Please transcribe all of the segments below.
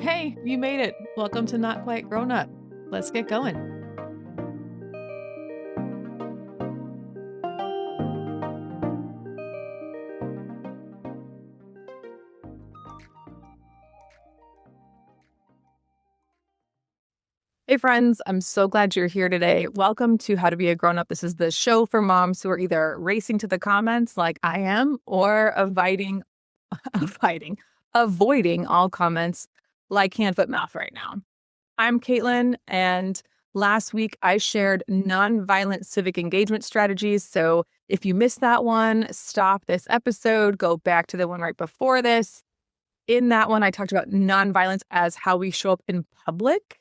Hey, you made it. Welcome to Not Quite Grown Up. Let's get going. Hey friends, I'm so glad you're here today. Welcome to How to Be a Grown Up. This is the show for moms who are either racing to the comments like I am or avoiding all comments like hand, foot, mouth right now. I'm Caitlin, and last week I shared nonviolent civic engagement strategies. So if you missed that one, stop this episode, go back to the one right before this. In that one, I talked about nonviolence as how we show up in public.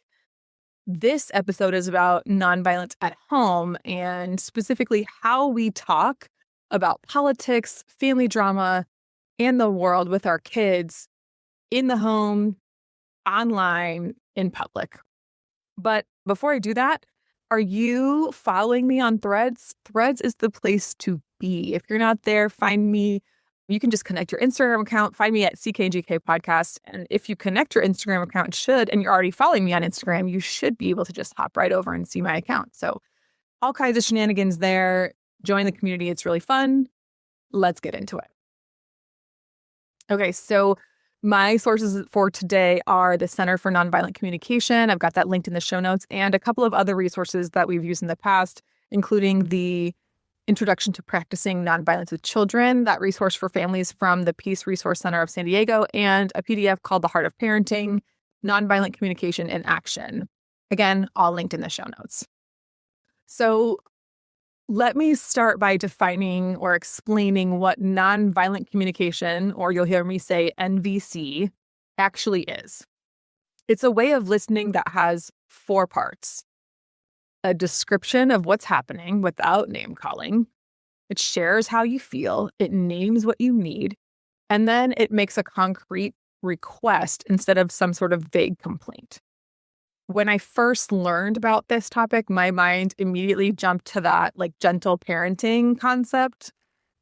This episode is about nonviolence at home and specifically how we talk about politics, family drama, and the world with our kids in the home, online, in public. But before I do that, are you following me on Threads? Threads is the place to be. If you're not there, find me. You can just connect your Instagram account, find me at CKGK Podcast. And if you connect your Instagram account, and you're already following me on Instagram, you should be able to just hop right over and see my account. So all kinds of shenanigans there. Join the community. It's really fun. Let's get into it. Okay, so my sources for today are the Center for Nonviolent Communication. I've got that linked in the show notes, and a couple of other resources that we've used in the past, including the Introduction to Practicing Nonviolence with Children, that resource for families from the Peace Resource Center of San Diego, and a PDF called The Heart of Parenting, Nonviolent Communication in Action. Again, all linked in the show notes. So let me start by defining or explaining what nonviolent communication, or you'll hear me say NVC, actually is. It's a way of listening that has 4 parts. A description of what's happening without name calling. It shares how you feel. It names what you need. And then it makes a concrete request instead of some sort of vague complaint. When I first learned about this topic, my mind immediately jumped to that gentle parenting concept.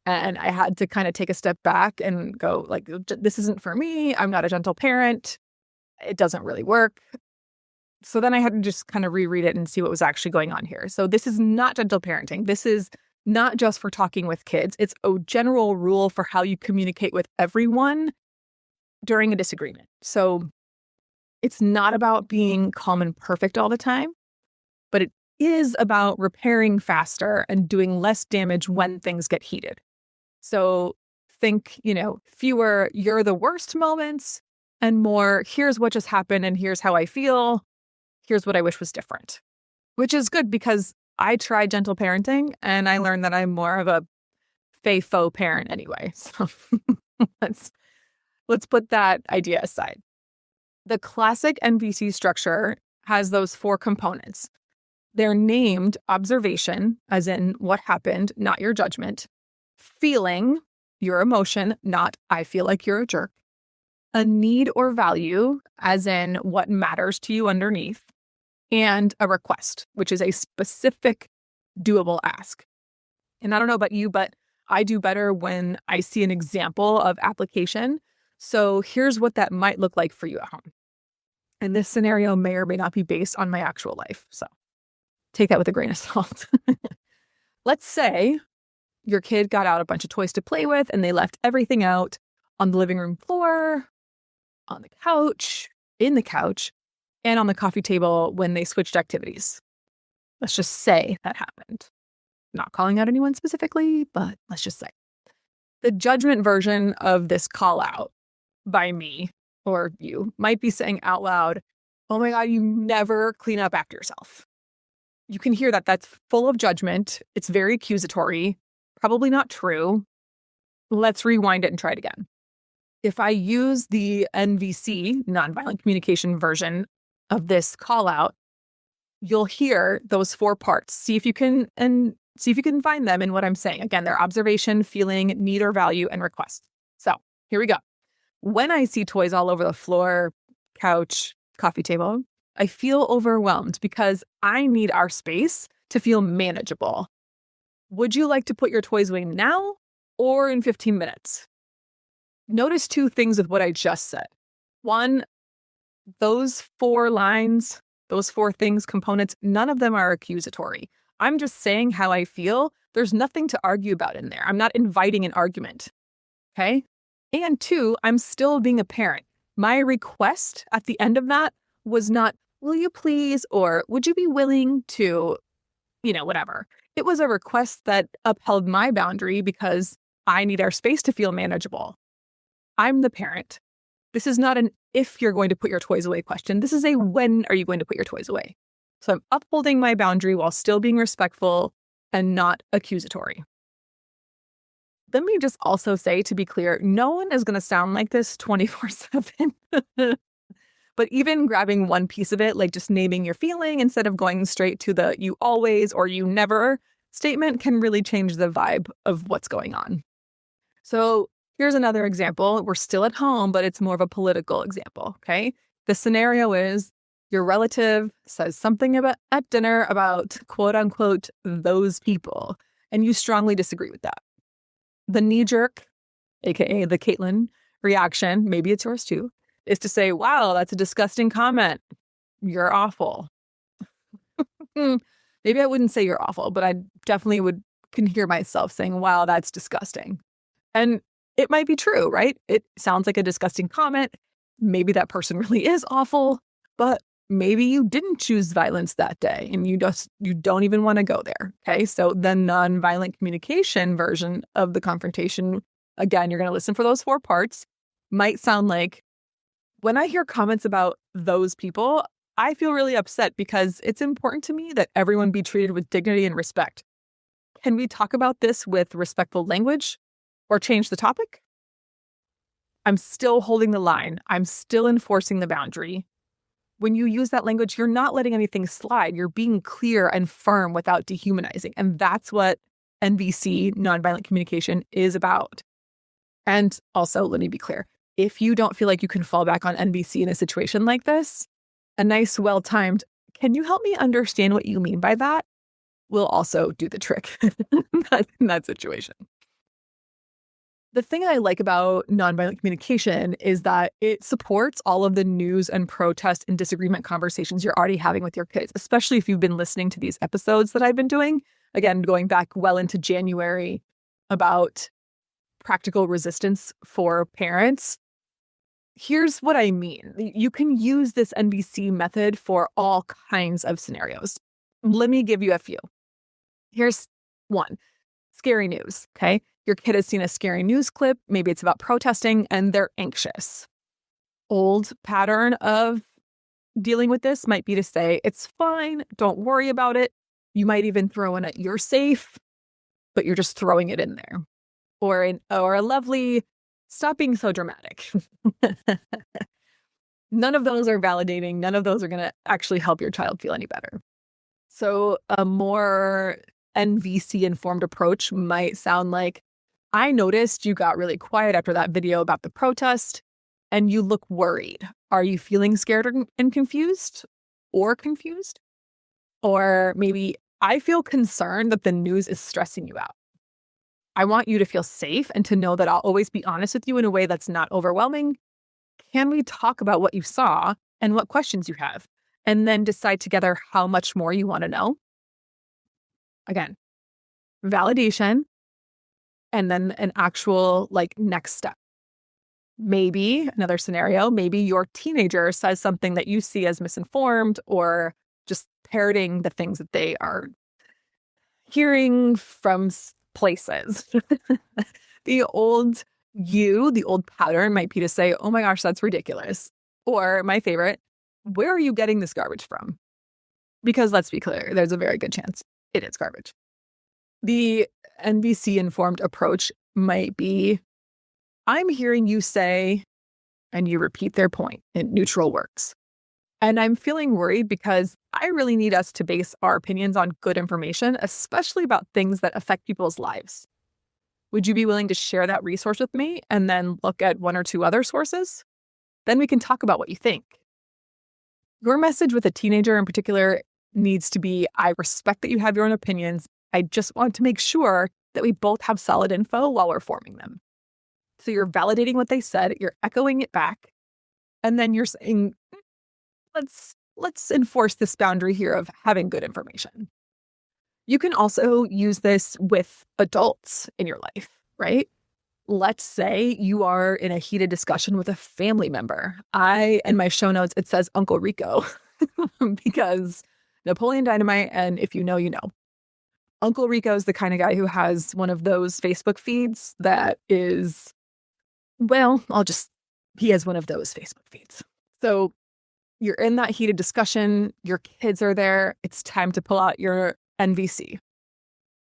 And I had to kind of take a step back and go this isn't for me. I'm not a gentle parent. It doesn't really work. So then I had to just kind of reread it and see what was actually going on here. So this is not gentle parenting. This is not just for talking with kids. It's a general rule for how you communicate with everyone during a disagreement. So it's not about being calm and perfect all the time, but it is about repairing faster and doing less damage when things get heated. So think, fewer "you're the worst" moments and more "here's what just happened and here's how I feel. Here's what I wish was different," which is good because I tried gentle parenting and I learned that I'm more of a faux parent anyway. So let's put that idea aside. The classic NVC structure has those 4 components. They're named observation, as in what happened, not your judgment. Feeling, your emotion, not I feel like you're a jerk. A need or value, as in what matters to you underneath. And a request, which is a specific doable ask. And I don't know about you, but I do better when I see an example of application. So here's what that might look like for you at home. And this scenario may or may not be based on my actual life. So take that with a grain of salt. Let's say your kid got out a bunch of toys to play with and they left everything out on the living room floor, on the couch, in the couch, and on the coffee table when they switched activities. Let's just say that happened. Not calling out anyone specifically, but let's just say. The judgment version of this call out by me or you might be saying out loud, "Oh my God, you never clean up after yourself." You can hear that that's full of judgment. It's very accusatory, probably not true. Let's rewind it and try it again. If I use the NVC, nonviolent communication version of this call out, you'll hear those 4 parts. See if you can find them in what I'm saying. Again, they're observation, feeling, need or value, and request. So here we go. When I see toys all over the floor, couch, coffee table, I feel overwhelmed because I need our space to feel manageable. Would you like to put your toys away now or in 15 minutes? Notice 2 things with what I just said. One, Those 4 lines, those 4 things, components, none of them are accusatory. I'm just saying how I feel. There's nothing to argue about in there. I'm not inviting an argument. Okay. And 2, I'm still being a parent. My request at the end of that was not, will you please, or would you be willing to, whatever. It was a request that upheld my boundary because I need our space to feel manageable. I'm the parent. This is not an if you're going to put your toys away question. This is a when are you going to put your toys away? So I'm upholding my boundary while still being respectful and not accusatory. Let me just also say, to be clear, no one is going to sound like this 24/7. But even grabbing one piece of it, like just naming your feeling instead of going straight to the you always or you never statement, can really change the vibe of what's going on. So here's another example. We're still at home, but it's more of a political example, okay? The scenario is your relative says something at dinner about, quote unquote, those people, and you strongly disagree with that. The knee-jerk, aka the Caitlin reaction, maybe it's yours too, is to say, wow, that's a disgusting comment. You're awful. Maybe I wouldn't say you're awful, but I definitely can hear myself saying, wow, that's disgusting. And it might be true, right? It sounds like a disgusting comment. Maybe that person really is awful, but maybe you didn't choose violence that day and you don't even want to go there. Okay. So the nonviolent communication version of the confrontation, again, you're going to listen for those 4 parts, might sound like, when I hear comments about those people, I feel really upset because it's important to me that everyone be treated with dignity and respect. Can we talk about this with respectful language or change the topic? I'm still holding the line. I'm still enforcing the boundary. When you use that language, you're not letting anything slide. You're being clear and firm without dehumanizing. And that's what NVC, nonviolent communication, is about. And also, let me be clear. If you don't feel like you can fall back on NVC in a situation like this, a nice, well-timed, can you help me understand what you mean by that, will also do the trick in that situation. The thing I like about nonviolent communication is that it supports all of the news and protest and disagreement conversations you're already having with your kids, especially if you've been listening to these episodes that I've been doing. Again, going back well into January about practical resistance for parents. Here's what I mean. You can use this NVC method for all kinds of scenarios. Let me give you a few. Here's one. Scary news, okay? Your kid has seen a scary news clip. Maybe it's about protesting and they're anxious. Old pattern of dealing with this might be to say, it's fine. Don't worry about it. You might even throw in a, you're safe, but you're just throwing it in there. Or a lovely, stop being so dramatic. None of those are validating. None of those are going to actually help your child feel any better. So a more NVC-informed approach might sound like, I noticed you got really quiet after that video about the protest, and you look worried. Are you feeling scared and confused? Or confused? Or maybe, I feel concerned that the news is stressing you out. I want you to feel safe and to know that I'll always be honest with you in a way that's not overwhelming. Can we talk about what you saw and what questions you have, and then decide together how much more you want to know? Again, validation, and then an actual next step. Maybe another scenario, maybe your teenager says something that you see as misinformed or just parroting the things that they are hearing from places. The old pattern might be to say, oh my gosh, that's ridiculous. Or my favorite, where are you getting this garbage from? Because let's be clear, there's a very good chance it is garbage. The NVC-informed approach might be, I'm hearing you say, and you repeat their point in neutral words. And I'm feeling worried because I really need us to base our opinions on good information, especially about things that affect people's lives. Would you be willing to share that resource with me and then look at 1 or 2 other sources? Then we can talk about what you think. Your message with a teenager in particular needs to be, I respect that you have your own opinions. I just want to make sure that we both have solid info while we're forming them. So you're validating what they said, you're echoing it back, and then you're saying, let's enforce this boundary here of having good information. You can also use this with adults in your life, right? Let's say you are in a heated discussion with a family member. In my show notes, it says Uncle Rico because Napoleon Dynamite, and if you know, you know. Uncle Rico is the kind of guy who has one of those Facebook feeds that is, well, he has one of those Facebook feeds. So you're in that heated discussion, your kids are there, it's time to pull out your NVC.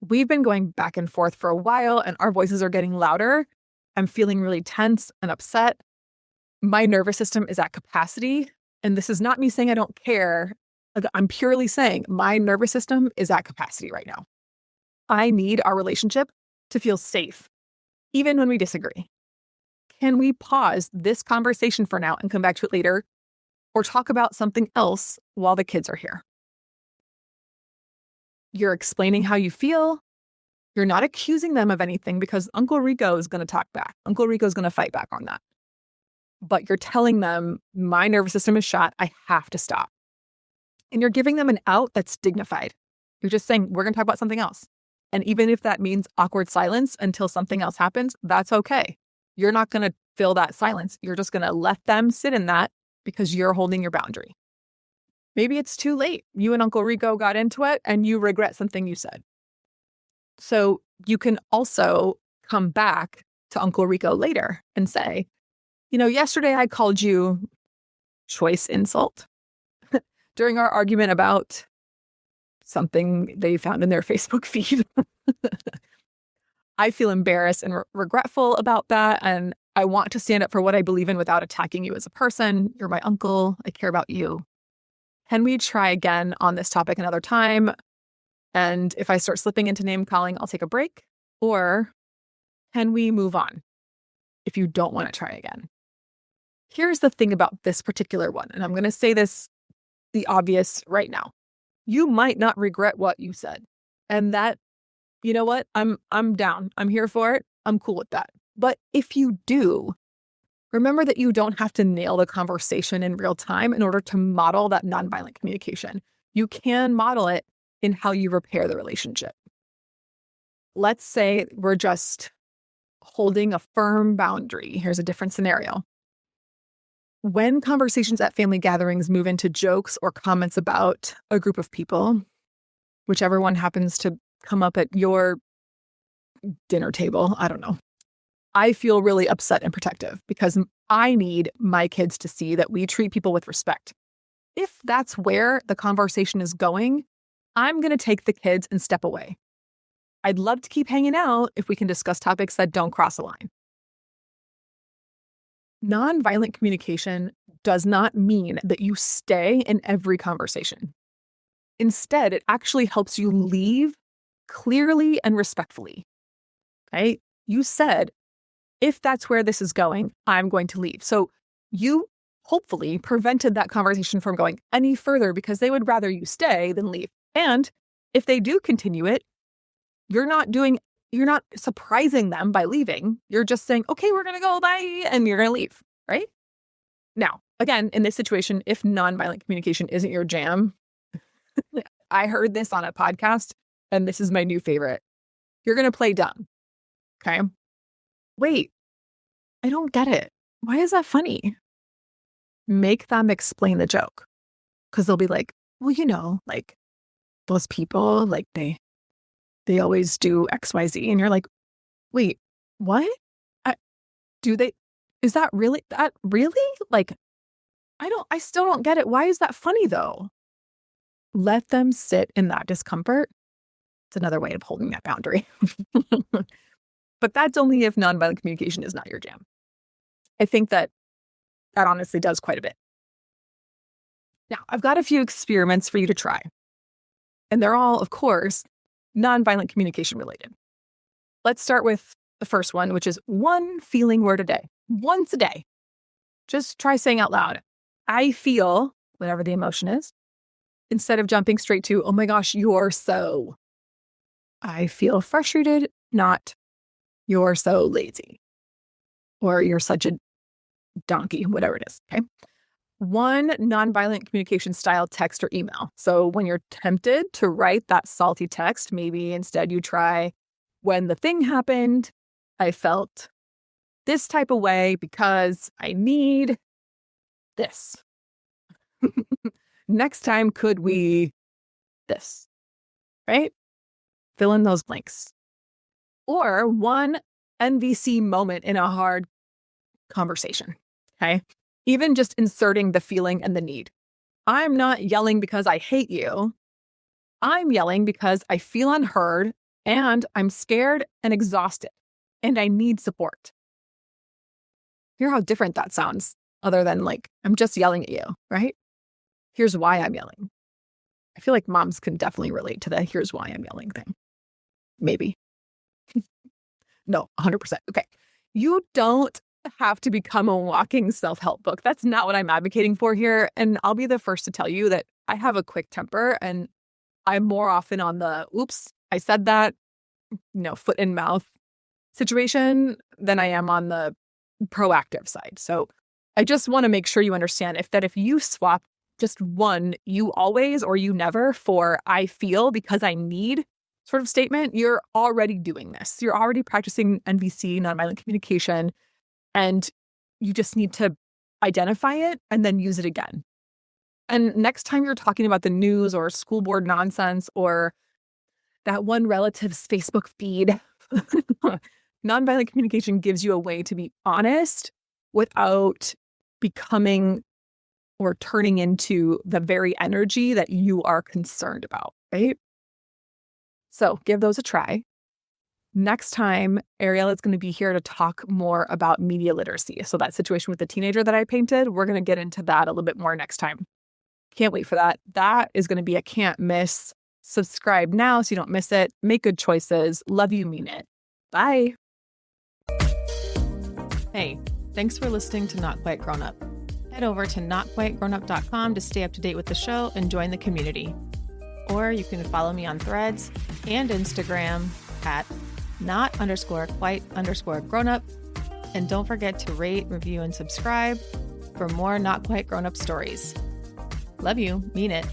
We've been going back and forth for a while and our voices are getting louder. I'm feeling really tense and upset. My nervous system is at capacity. And this is not me saying I don't care. I'm purely saying my nervous system is at capacity right now. I need our relationship to feel safe, even when we disagree. Can we pause this conversation for now and come back to it later? Or talk about something else while the kids are here? You're explaining how you feel. You're not accusing them of anything because Uncle Rico is going to talk back. Uncle Rico is going to fight back on that. But you're telling them, my nervous system is shot. I have to stop. And you're giving them an out that's dignified. You're just saying, we're going to talk about something else. And even if that means awkward silence until something else happens, that's okay. You're not going to fill that silence. You're just going to let them sit in that because you're holding your boundary. Maybe it's too late. You and Uncle Rico got into it and you regret something you said. So you can also come back to Uncle Rico later and say, yesterday I called you choice insult during our argument about something they found in their Facebook feed. I feel embarrassed and regretful about that. And I want to stand up for what I believe in without attacking you as a person. You're my uncle. I care about you. Can we try again on this topic another time? And if I start slipping into name calling, I'll take a break. Or can we move on if you don't want to try again? Here's the thing about this particular one. And I'm going to say this, the obvious right now. You might not regret what you said. And that, you know what? I'm down. I'm here for it. I'm cool with that. But if you do, remember that you don't have to nail the conversation in real time in order to model that nonviolent communication. You can model it in how you repair the relationship. Let's say we're just holding a firm boundary. Here's a different scenario. When conversations at family gatherings move into jokes or comments about a group of people, whichever one happens to come up at your dinner table, I don't know. I feel really upset and protective because I need my kids to see that we treat people with respect. If that's where the conversation is going, I'm going to take the kids and step away. I'd love to keep hanging out if we can discuss topics that don't cross a line. Nonviolent communication does not mean that you stay in every conversation. Instead, it actually helps you leave clearly and respectfully. Okay? You said, if that's where this is going, I'm going to leave. So you hopefully prevented that conversation from going any further because they would rather you stay than leave. And if they do continue it, you're not surprising them by leaving. You're just saying, okay, we're going to go, bye, and you're going to leave, right? Now, again, in this situation, if nonviolent communication isn't your jam, I heard this on a podcast, and this is my new favorite. You're going to play dumb, okay? Wait, I don't get it. Why is that funny? Make them explain the joke, because they'll be like, well, like those people, like they always do X, Y, Z. And you're like, wait, what? Is that really, like, I still don't get it. Why is that funny though? Let them sit in that discomfort. It's another way of holding that boundary. But that's only if nonviolent communication is not your jam. I think that honestly does quite a bit. Now, I've got a few experiments for you to try. And they're all, of course, nonviolent communication related. Let's start with the first one, which is one feeling word a day. Once a day. Just try saying out loud, I feel, whatever the emotion is, instead of jumping straight to, oh my gosh, you're so. I feel frustrated, not you're so lazy. Or you're such a donkey, whatever it is, okay? one nonviolent communication style text or email. So when you're tempted to write that salty text, maybe instead you try, when the thing happened, I felt this type of way because I need this. Next time, could we this, right? Fill in those blanks. Or one NVC moment in a hard conversation, okay? Even just inserting the feeling and the need. I'm not yelling because I hate you. I'm yelling because I feel unheard and I'm scared and exhausted and I need support. Hear how different that sounds, other than like, I'm just yelling at you, right? Here's why I'm yelling. I feel like moms can definitely relate to the here's why I'm yelling thing. Maybe. No, 100%. Okay. You don't have to become a walking self-help book. That's not what I'm advocating for here. And I'll be the first to tell you that I have a quick temper and I'm more often on the, oops, I said that, foot in mouth situation than I am on the proactive side. So I just want to make sure you understand if you swap just one, you always or you never for I feel because I need sort of statement, you're already doing this. You're already practicing NVC, nonviolent communication, and you just need to identify it and then use it again. And next time you're talking about the news or school board nonsense or that one relative's Facebook feed, nonviolent communication gives you a way to be honest without becoming or turning into the very energy that you are concerned about, right? So give those a try. Next time, Ariel is going to be here to talk more about media literacy. So that situation with the teenager that I painted, we're going to get into that a little bit more next time. Can't wait for that. That is going to be a can't miss. Subscribe now so you don't miss it. Make good choices. Love you, mean it. Bye. Hey, thanks for listening to Not Quite Grown Up. Head over to notquitegrownup.com to stay up to date with the show and join the community. Or you can follow me on Threads and Instagram at not_quite_grownup. And don't forget to rate, review, and subscribe for more Not Quite Grown Up stories. Love you, mean it.